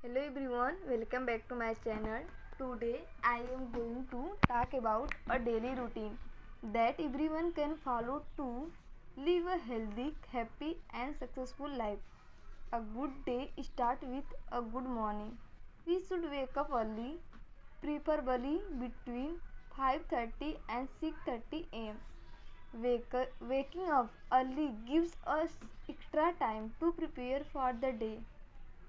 Hello everyone, welcome back to my channel. Today I am going to talk about a daily routine that everyone can follow to live a healthy, happy and successful life. A good day starts with a good morning. We should wake up early, preferably between 5:30 and 6:30 am. Waking up early gives us extra time to prepare for the day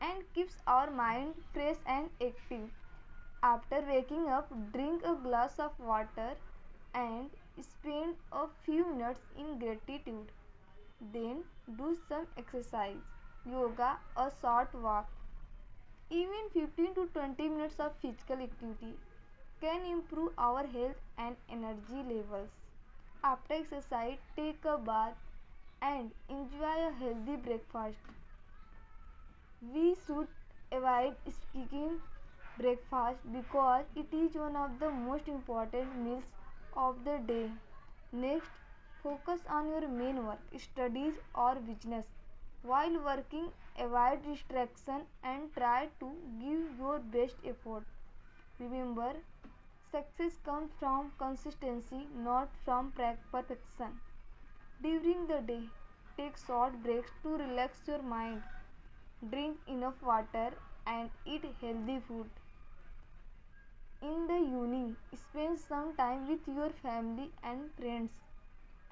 and keeps our mind fresh and active. After waking up, drink a glass of water and spend a few minutes in gratitude. Then do some exercise, yoga, a short walk. Even 15 to 20 minutes of physical activity can improve our health and energy levels. After exercise, take a bath and enjoy a healthy breakfast. We should avoid skipping breakfast because it is one of the most important meals of the day. Next, focus on your main work, studies or business. While working, avoid distraction and try to give your best effort. Remember, success comes from consistency, not from perfection. During the day, take short breaks to relax your mind. Drink enough water and eat healthy food. In the evening, spend some time with your family and friends.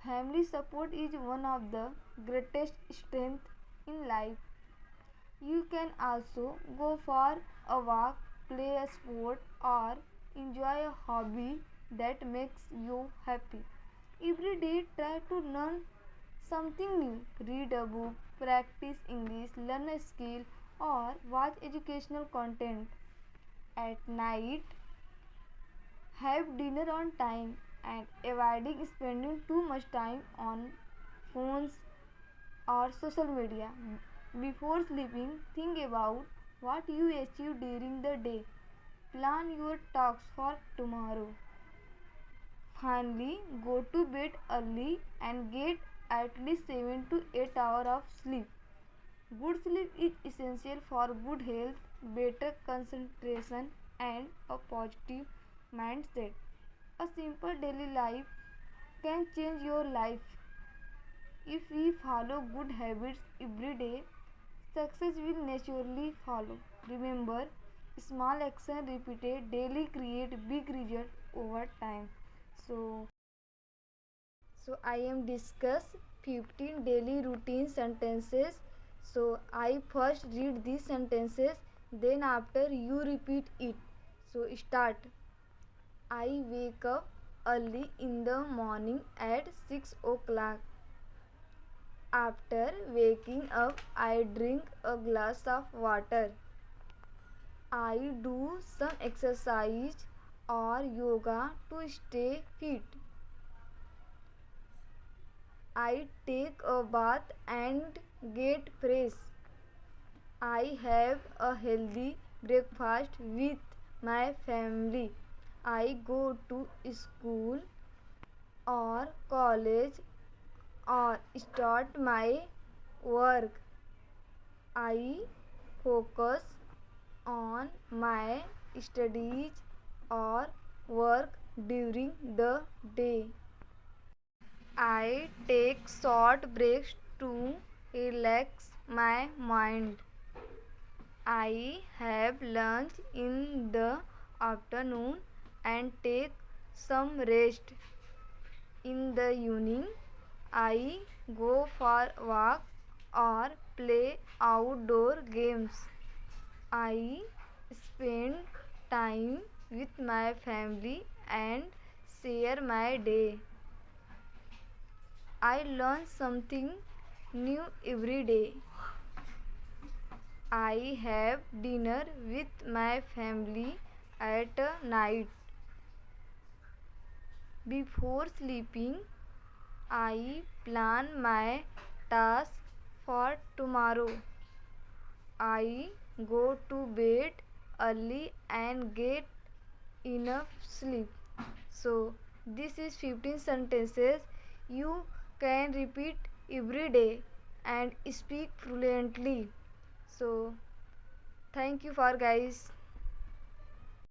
Family support is one of the greatest strengths in life. You can also go for a walk, play a sport, or enjoy a hobby that makes you happy. Every day, try to learn something new. Read a book, practice English, learn a skill, or watch educational content. At night, have dinner on time and avoiding spending too much time on phones or social media. Before sleeping, think about what you achieved during the day. Plan your tasks for tomorrow. Finally, go to bed early and get at least 7 to 8 hours of sleep. Good sleep is essential for good health, better concentration, and a positive mindset. A simple daily life can change your life. If we follow good habits every day, success will naturally follow. Remember, small action repeated daily create big results over time. So, so I am discuss 15 daily routine sentences. So I first read these sentences, then after you repeat it. So start. I wake up early in the morning at 6 o'clock. After waking up, I drink a glass of water. I do some exercise or yoga to stay fit. I take a bath and get fresh. I have a healthy breakfast with my family. I go to school or college or start my work. I focus on my studies or work during the day. I take short breaks to relax my mind. I have lunch in the afternoon and take some rest. In the evening, I go for walk or play outdoor games. I spend time with my family and share my day. I learn something new every day. I have dinner with my family at night. Before sleeping, I plan my tasks for tomorrow. I go to bed early and get enough sleep. So, this is 15 sentences you can repeat every day and speak fluently. So, Thank you for guys.